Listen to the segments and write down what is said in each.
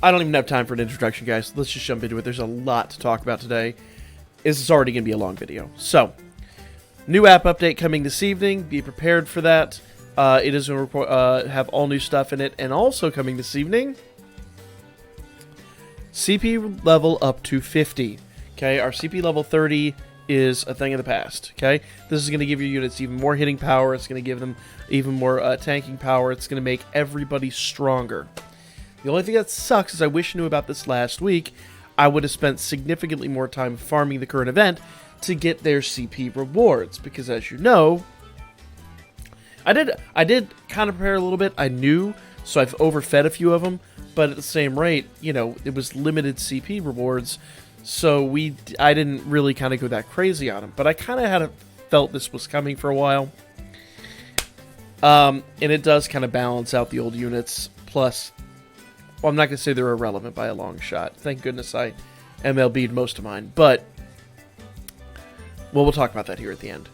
I don't even have time for an introduction, guys. Let's just jump into it. There's a lot to talk about today. This is already going to be a long video. So, new app update coming this evening. Be prepared for that. It is going to have all new stuff in it. And also coming this evening, CP level up to 50. Okay, our CP level 30 is a thing of the past. Okay, this is going to give your units even more hitting power. It's going to give them even more tanking power. It's going to make everybody stronger. The only thing that sucks is I wish I knew about this last week. I would have spent significantly more time farming the current event to get their CP rewards, because as you know, I did kind of prepare a little bit. I knew, so I've overfed a few of them, but at the same rate, you know, it was limited CP rewards, so I didn't really kind of go that crazy on them. But I kind of had felt this was coming for a while, and it does kind of balance out the old units. Plus, well, I'm not going to say they're irrelevant by a long shot. Thank goodness I MLB'd most of mine. But, well, we'll talk about that here at the end.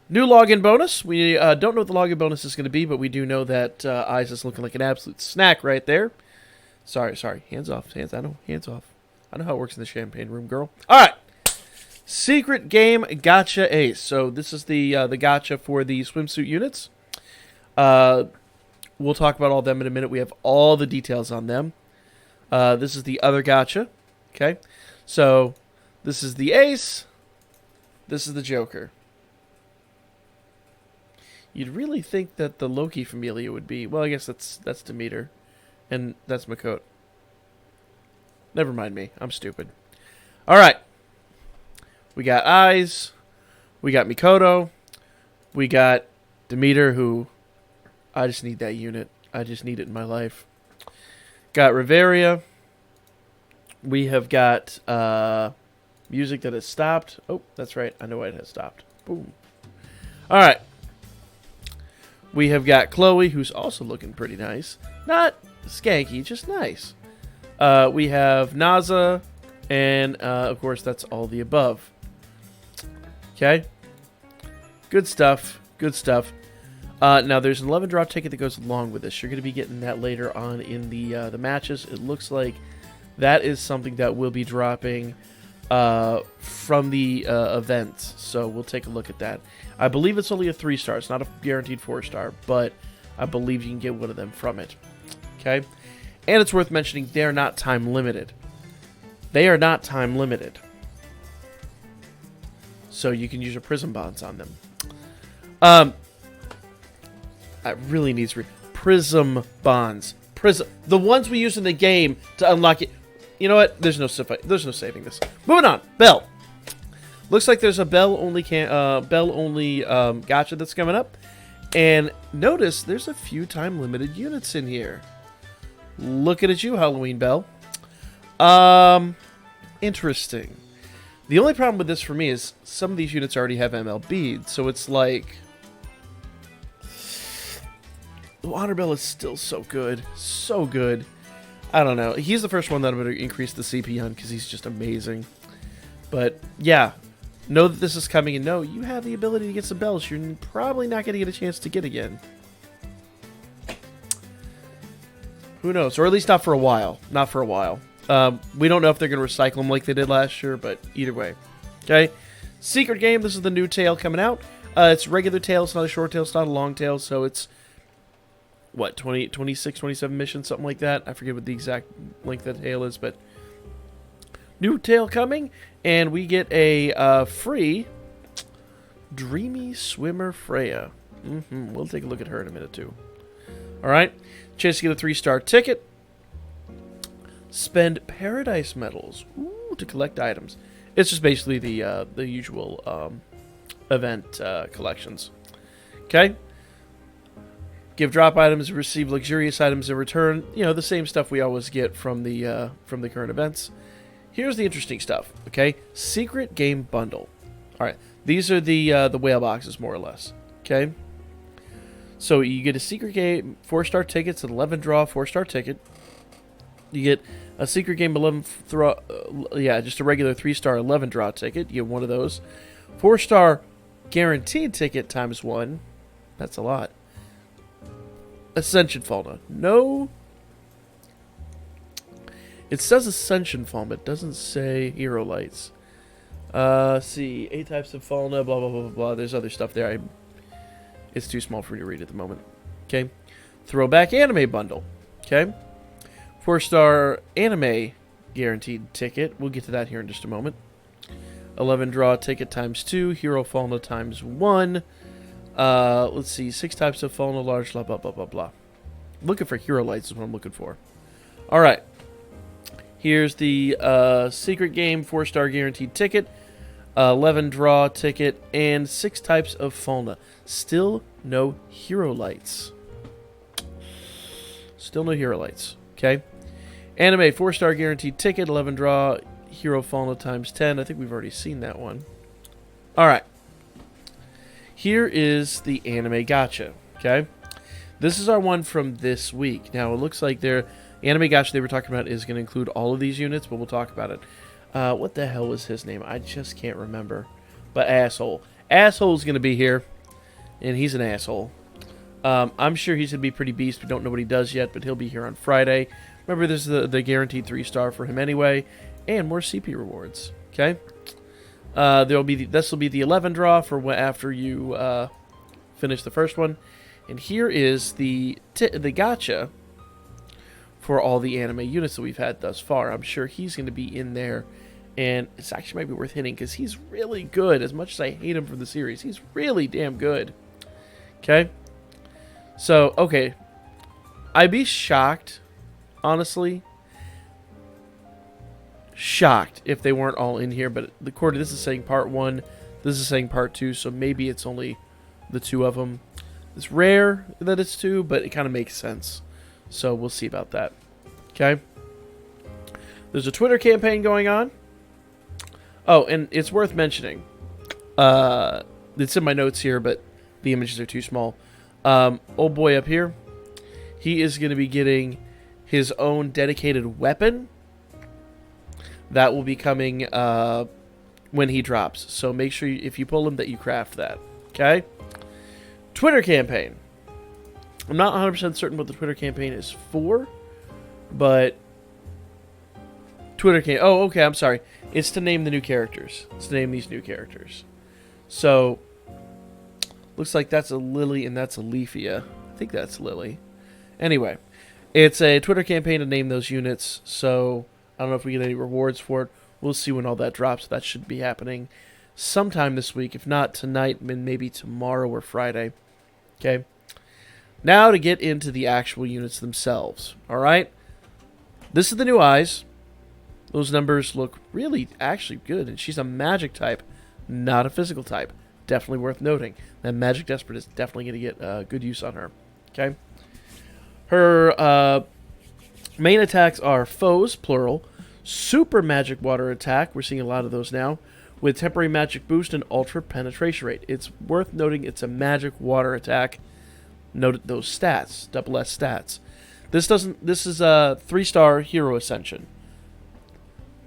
New login bonus. We don't know what the login bonus is going to be, but we do know that Eyes is looking like an absolute snack right there. Sorry. Hands off. Hands off. I know how it works in the champagne room, girl. All right. Secret game gotcha ace. So this is the gotcha for the swimsuit units. We'll talk about all of them in a minute. We have all the details on them. This is the other gotcha. Okay. So this is the ace. This is the joker. You'd really think that the Loki familia would be... Well, I guess that's Demeter. And that's Makot. Never mind me. I'm stupid. Alright. We got Eyes. We got Mikoto. We got Demeter, who... I just need that unit. I just need it in my life. Got Riveria. We have got music that has stopped. Oh, that's right. I know why it has stopped. Boom. Alright. We have got Chloe, who's also looking pretty nice. Not skanky, just nice. We have Naza, and of course that's all the above. Okay? Good stuff. Good stuff. Now, there's an 11 draw ticket that goes along with this. You're going to be getting that later on in the matches. It looks like that is something that will be dropping from the events. So we'll take a look at that. I believe it's only a 3-star. It's not a guaranteed 4-star, but I believe you can get one of them from it. Okay? And it's worth mentioning they're not time limited. They are not time limited. So you can use your prism bonds on them. I really need to prism bonds. The ones we use in the game to unlock it. You know what? There's no saving this. Moving on. Bell. Looks like there's a Bell only gotcha that's coming up. And notice there's a few time limited units in here. Looking at you, Halloween Bell. Interesting. The only problem with this for me is some of these units already have MLB'd, so it's like the Water Bell is still so good. So good. I don't know. He's the first one that I'm going to increase the CP on because he's just amazing. But, yeah. Know that this is coming, and know you have the ability to get some bells you're probably not going to get a chance to get again. Who knows? Or at least not for a while. Not for a while. We don't know if they're going to recycle them like they did last year, but either way. Okay? Secret game. This is the new tail coming out. It's regular tail. It's not a short tail. It's not a long tail. So it's, what, 26, 27 missions? Something like that. I forget what the exact length of the tail is, but new tail coming. And we get a free Dreamy Swimmer Freya. We'll take a look at her in a minute, too. Alright. Chance to get a 3-star ticket. Spend Paradise Medals to collect items. It's just basically the usual event collections. Okay? Give drop items, receive luxurious items in return. You know, the same stuff we always get from the current events. Here's the interesting stuff, okay? Secret game bundle. All right, these are the whale boxes, more or less, okay? So you get a secret game, 4-star tickets, an 11 draw 4-star ticket. You get a secret game 11 draw, just a regular 3-star 11 draw ticket. You get one of those. 4-star guaranteed ticket times 1. That's a lot. Ascension Fauna. No It says Ascension Fallen, it doesn't say Hero Lights. See, 8 types of Fallen, blah, blah, blah, blah, blah. There's other stuff there. It's too small for me to read at the moment. Okay. Throwback Anime Bundle. Okay. 4-star Anime Guaranteed Ticket. We'll get to that here in just a moment. 11 draw ticket times 2. Hero Fallen times 1. Let's see. 6 types of Fallen, large, blah, blah, blah, blah, blah. Looking for Hero Lights is what I'm looking for. Alright. Here's the Secret Game 4-star Guaranteed Ticket. 11 draw ticket. And 6 types of Fallen. Still no Hero Lights. Still no Hero Lights. Okay. Anime 4-star Guaranteed Ticket. 11 draw. Hero Fallen times 10. I think we've already seen that one. Alright. Here is the Anime Gacha. Okay. This is our one from this week. Now, it looks like their Anime Gacha they were talking about is going to include all of these units, but we'll talk about it. What the hell was his name? I just can't remember. But Asshole. Asshole's going to be here, and he's an asshole. I'm sure he's going to be pretty beast. We don't know what he does yet, but he'll be here on Friday. Remember, this is the guaranteed 3-star for him anyway, and more CP rewards. Okay? This will be the 11 draw for after you finish the first one. And here is the gacha for all the anime units that we've had thus far. I'm sure he's going to be in there, and it's actually might be worth hitting because he's really good. As much as I hate him from the series, he's really damn good. Okay? So, okay. I'd be shocked, honestly, if they weren't all in here, but this is saying part 1, this is saying part 2, so maybe it's only the 2 of them. It's rare that it's 2, but it kind of makes sense. So we'll see about that. Okay. There's a Twitter campaign going on. Oh, and it's worth mentioning. It's in my notes here, but the images are too small. Old boy up here, he is going to be getting his own dedicated weapon. That will be coming when he drops. So make sure if you pull him that you craft that. Okay? Twitter campaign. I'm not 100% certain what the Twitter campaign is for, but oh, okay, I'm sorry. It's to name the new characters. It's to name these new characters. So, looks like that's a Lily and that's a Leafia. I think that's Lily. Anyway, it's a Twitter campaign to name those units, so I don't know if we get any rewards for it. We'll see when all that drops. That should be happening sometime this week. If not tonight, maybe tomorrow or Friday. Okay. Now to get into the actual units themselves. Alright. This is the new eyes. Those numbers look really actually good. And she's a magic type, not a physical type. Definitely worth noting. That Magic Desperate is definitely going to get good use on her. Okay. Her main attacks are foes, plural. Super magic water attack. We're seeing a lot of those now. With temporary magic boost and ultra penetration rate. It's worth noting it's a magic water attack. Note those stats, double S stats. This is a 3-star Hero Ascension.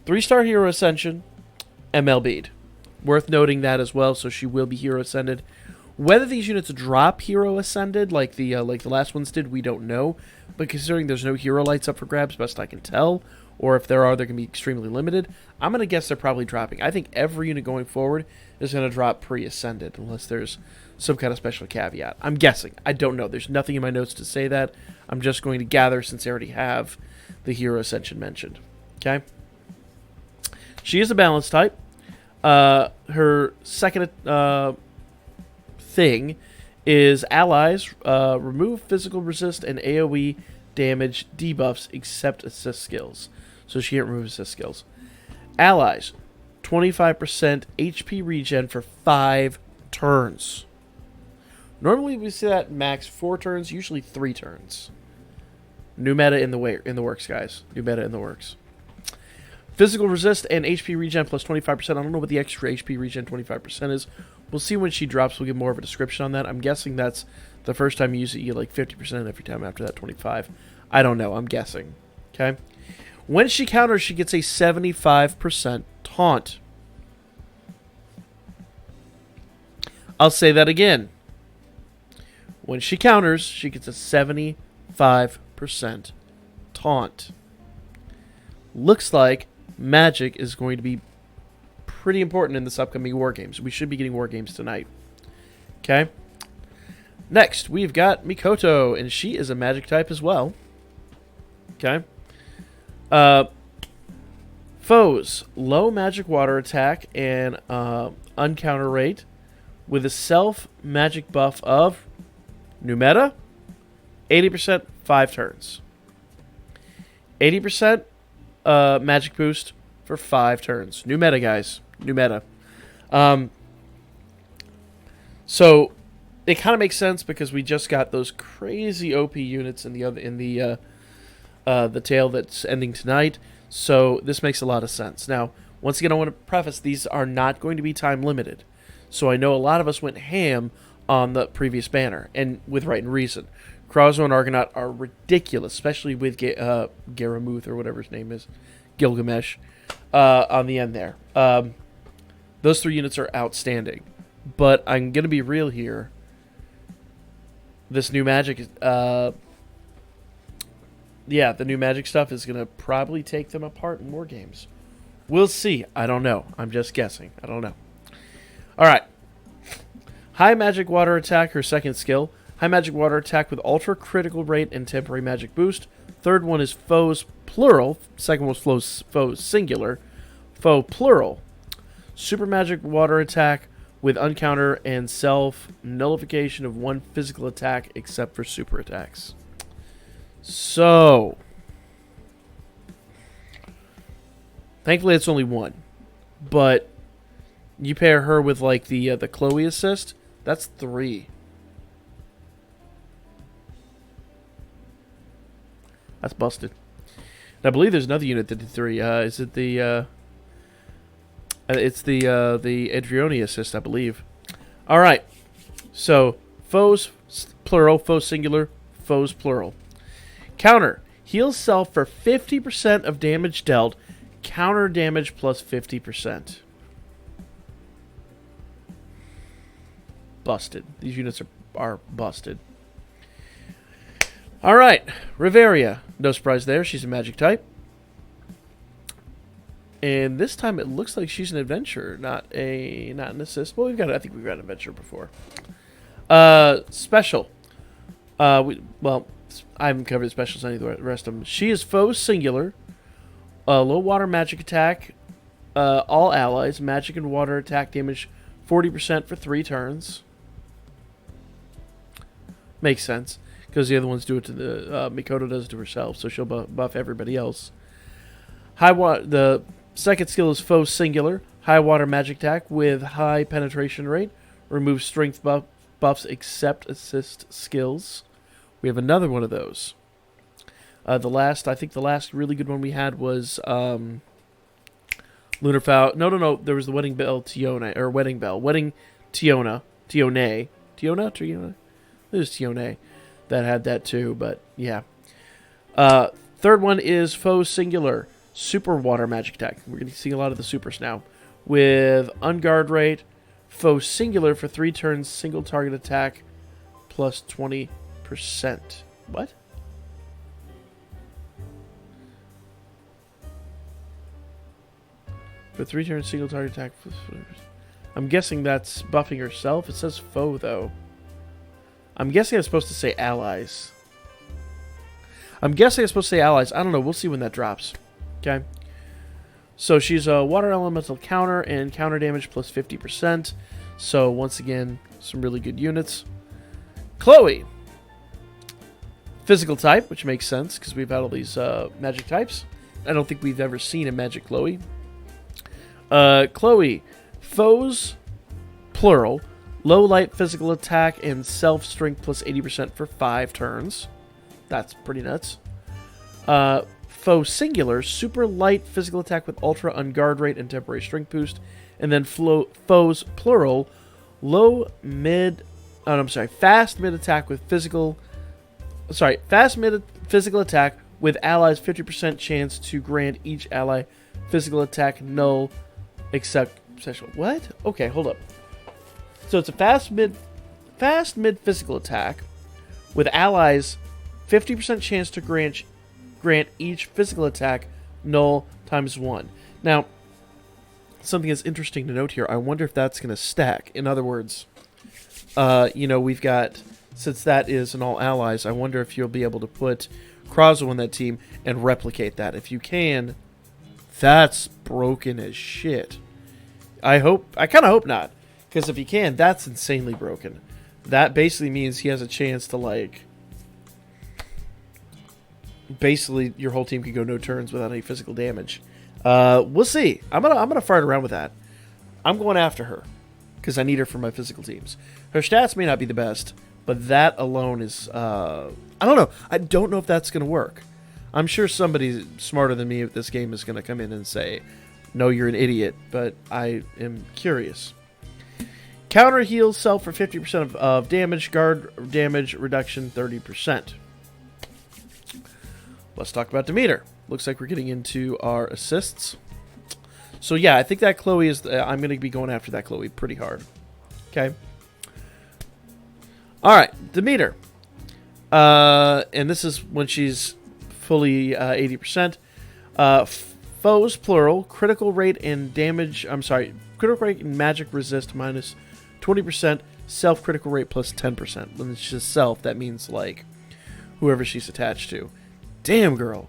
3-star Hero Ascension, MLB'd. Worth noting that as well, so she will be Hero Ascended. Whether these units drop Hero Ascended like the last ones did, we don't know. But considering there's no Hero Lights up for grabs, best I can tell, or if there are, they're going to be extremely limited. I'm going to guess they're probably dropping. I think every unit going forward is going to drop pre-Ascended, unless there's some kind of special caveat. I'm guessing. I don't know. There's nothing in my notes to say that. I'm just going to gather since I already have the Hero Ascension mentioned. Okay? She is a balance type. Her second thing is allies remove physical resist and AoE damage debuffs except assist skills. So she can't remove assist skills. Allies, 25% HP regen for 5 turns. Normally we see that max 4 turns, usually 3 turns. New meta in the works, guys. New meta in the works. Physical resist and HP regen plus 25%. I don't know what the extra HP regen 25% is. We'll see when she drops. We'll get more of a description on that. I'm guessing that's the first time you use it, you get like 50% every time after that 25. I don't know. I'm guessing. Okay. When she counters, she gets a 75% taunt. I'll say that again. When she counters, she gets a 75% taunt. looks like magic is going to be pretty important in this upcoming war games. We should be getting war games tonight. Okay. Next, we've got Mikoto, and she is a magic type as well. Okay. Foes, low magic water attack and uncounter rate with a self magic buff of new meta, 80%, 5 turns. 80% magic boost for 5 turns. New meta, guys. New meta. So it kind of makes sense because we just got those crazy OP units in the tail that's ending tonight. So this makes a lot of sense. Now, once again, I want to preface, these are not going to be time limited. So I know a lot of us went ham on the previous banner, and with right and reason. Krauser and Argonaut are ridiculous, especially with Garamuth or whatever his name is, Gilgamesh, on the end there. Those 3 units are outstanding. But I'm going to be real here. This new magic, the new magic stuff is going to probably take them apart in more games. We'll see. I don't know. I'm just guessing. I don't know. All right. High magic water attack, her second skill. High magic water attack with ultra critical rate and temporary magic boost. Third one is foes plural. Second one was foes singular. Foe plural. Super magic water attack with uncounter and self nullification of 1 physical attack except for super attacks. So, thankfully it's only 1. But you pair her with like the Chloe assist, that's 3. That's busted. And I believe there's another unit that did 3. Is it the? It's the Adrioni assist, I believe. All right. So foes plural, foes singular, foes plural. Counter: heals self for 50% of damage dealt. Counter damage plus 50%. Busted. These units are busted. All right, Riveria. No surprise there. She's a magic type. And this time it looks like she's an adventurer, not an assist. Well, I think we've got an adventurer before. Special. I haven't covered the specials any of the rest of them. She is foe singular. Low water magic attack. All allies. Magic and water attack damage 40% for 3 turns. Makes sense. Because the other ones do it to the... Mikoto does it to herself, so she'll buff everybody else. The second skill is foe singular. High water magic attack with high penetration rate. Remove strength buffs except assist skills. We have another one of those. I think the last really good one we had was Lunar Fowl. No. There was the Wedding Bell Tiona, or Wedding Bell. Wedding Tiona. Tione. Tiona? There's Tione. That had that too, but yeah. Third one is foe singular. Super water magic attack. We're going to see a lot of the supers now. With unguard rate, foe singular for 3 turns, single target attack, plus 20%. What? For 3 turns, single target attack. I'm guessing that's buffing herself. It says foe, though. I'm guessing I'm supposed to say allies. I don't know. We'll see when that drops. Okay. So she's a water elemental counter and counter damage plus 50%. So once again, some really good units. Chloe. Physical type, which makes sense because we've had all these magic types. I don't think we've ever seen a magic Chloe. Chloe. Foes, plural. Low light physical attack and self strength plus 80% for 5 turns. That's pretty nuts. Foe singular, super light physical attack with ultra unguard rate and temporary strength boost. And then foes plural, fast mid attack with fast mid physical attack with allies 50% chance to grant each ally physical attack null except special. What? Okay, hold up. So it's a fast mid physical attack with allies 50% chance to grant each physical attack null times 1. Now, something that's interesting to note here, I wonder if that's going to stack. In other words, we've got, since that is an all allies, I wonder if you'll be able to put Krazo on that team and replicate that. If you can, that's broken as shit. I kind of hope not. Because if he can, that's insanely broken. That basically means he has a chance to, like... Basically, your whole team could go no turns without any physical damage. We'll see. I'm gonna fart around with that. I'm going after her. Because I need her for my physical teams. Her stats may not be the best. But that alone is... I don't know. I don't know if that's going to work. I'm sure somebody smarter than me at this game is going to come in and say, no, you're an idiot, but I am curious. Counter heals self for 50% of damage, guard damage reduction 30%. Let's talk about Demeter. Looks like we're getting into our assists. So yeah, I think that Chloe is... I'm going to be going after that Chloe pretty hard. Okay. Alright, Demeter. And this is when she's fully 80%. Foes, plural, critical rate and damage... I'm sorry, critical rate and magic resist minus 20%, self-critical rate plus 10%. When it's just self, that means, like, whoever she's attached to. Damn, girl.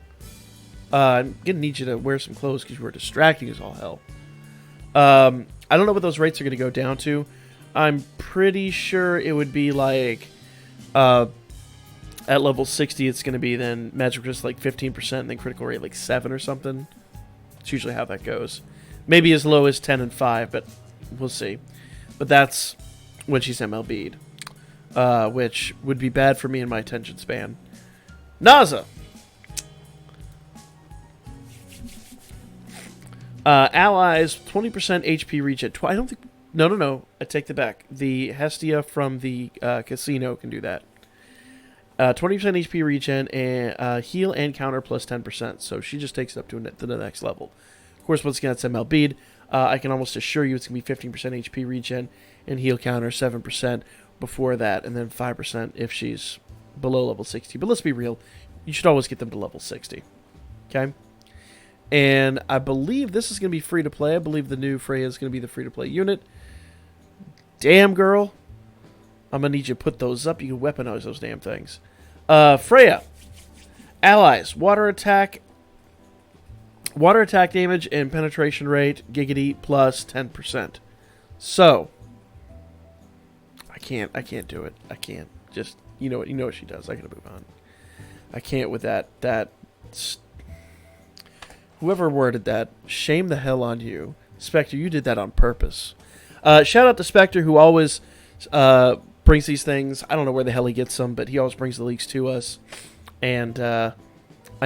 I'm going to need you to wear some clothes because you were distracting as all hell. I don't know what those rates are going to go down to. I'm pretty sure it would be, like... at level 60, it's going to be then magic resist like 15%, and then critical rate like 7 or something. It's usually how that goes. Maybe as low as 10 and 5, but we'll see. But that's when she's MLB'd, which would be bad for me and my attention span. Naza! Allies, 20% HP reach at... I don't think... No. I take that back. The Hestia from the casino can do that. 20% HP regen and heal and counter plus 10%. So she just takes it up to the next level. Of course, once again, it's MLB'd. I can almost assure you it's going to be 15% HP regen and heal counter 7% before that. And then 5% if she's below level 60. But let's be real. You should always get them to level 60. Okay? And I believe this is going to be free to play. I believe the new Freya is going to be the free to play unit. Damn, girl. I'm going to need you to put those up. You can weaponize those damn things. Freya. Allies. Water attack damage and penetration rate. Giggity plus 10%. So. I can't do it. I can't. Just, you know what she does. I got to move on. I can't with that. Whoever worded that, shame the hell on you. Spectre, you did that on purpose. Shout out to Spectre, who always brings these things. I don't know where the hell he gets them, but he always brings the leaks to us. And I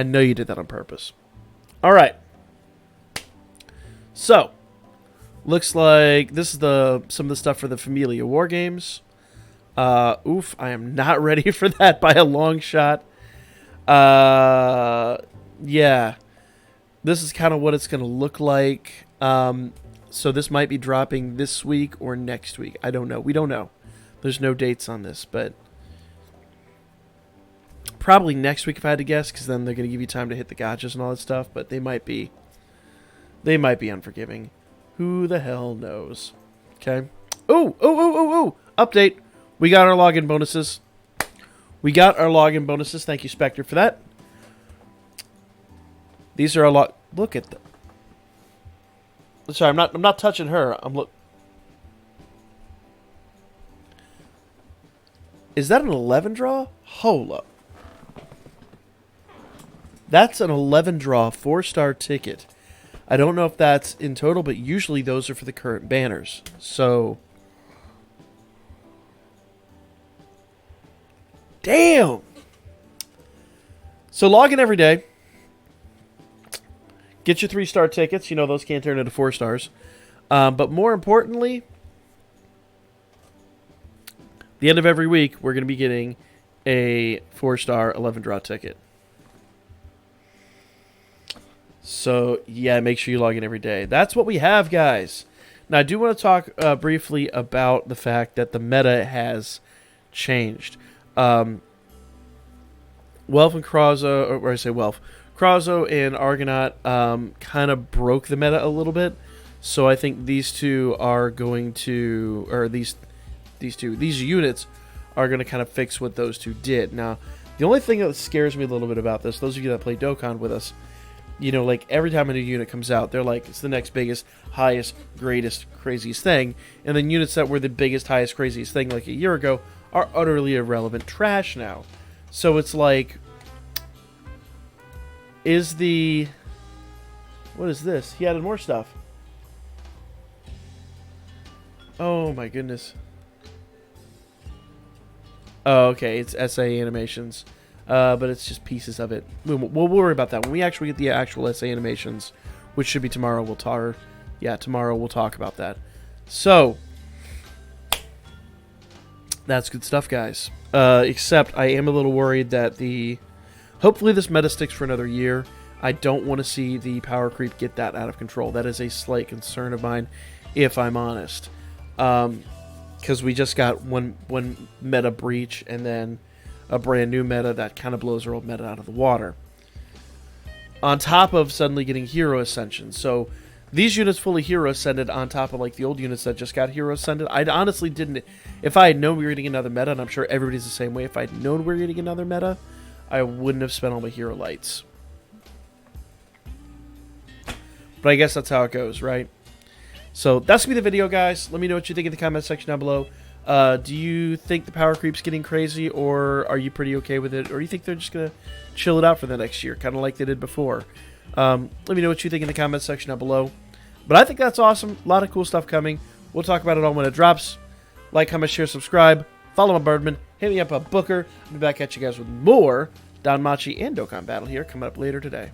know you did that on purpose. All right. So, looks like this is some of the stuff for the Familia War Games. Oof, I am not ready for that by a long shot. Yeah. This is kind of what it's going to look like. So this might be dropping this week or next week. I don't know. We don't know. There's no dates on this, but probably next week if I had to guess, because then they're going to give you time to hit the gotchas and all that stuff, but they might be unforgiving. Who the hell knows? Okay. Ooh. Update. We got our login bonuses. Thank you, Spectre, for that. These are a lot. Look at them. Sorry, I'm not touching her. Is that an 11 draw? Hold up. That's an 11 draw 4-star ticket. I don't know if that's in total, but usually those are for the current banners. So, damn. So log in every day. Get your 3-star tickets. Those can't turn into 4 stars. But more importantly, the end of every week, we're going to be getting a 4-star 11 draw ticket. So, yeah, make sure you log in every day. That's what we have, guys. Now, I do want to talk briefly about the fact that the meta has changed. Welf and Kraza, or I say Welf, Krauzo and Argonaut kind of broke the meta a little bit, so I think these two are going to, or these units are going to kind of fix what those two did. Now, the only thing that scares me a little bit about this, those of you that play Dokkan with us, you know, like every time a new unit comes out, they're like, it's the next biggest, highest, greatest, craziest thing, and then units that were the biggest, highest, craziest thing like a year ago are utterly irrelevant trash now. So it's like, is the... What is this? He added more stuff. Oh my goodness. Oh, okay, it's SA animations. But it's just pieces of it. We'll worry about that. When we actually get the actual SA animations, which should be tomorrow, tomorrow we'll talk about that. So, that's good stuff, guys. Except I am a little worried that hopefully this meta sticks for another year. I don't want to see the power creep get that out of control. That is a slight concern of mine, if I'm honest. Because we just got one meta breach and then a brand new meta that kind of blows our old meta out of the water. On top of suddenly getting hero ascension. So these units fully hero ascended on top of like the old units that just got hero ascended. I honestly didn't. If I had known we were getting another meta, and I'm sure everybody's the same way, if I'd known we were getting another meta, I wouldn't have spent all my hero lights. But I guess that's how it goes, right? So that's going to be the video, guys. Let me know what you think in the comment section down below. Do you think the power creep's getting crazy, or are you pretty okay with it? Or do you think they're just going to chill it out for the next year, kind of like they did before? Let me know what you think in the comment section down below. But I think that's awesome. A lot of cool stuff coming. We'll talk about it all when it drops. Like, comment, share, subscribe. Follow my Birdman. Hit me up on Booker. I'll be back at you guys with more DanMachi and Dokkan Battle here coming up later today.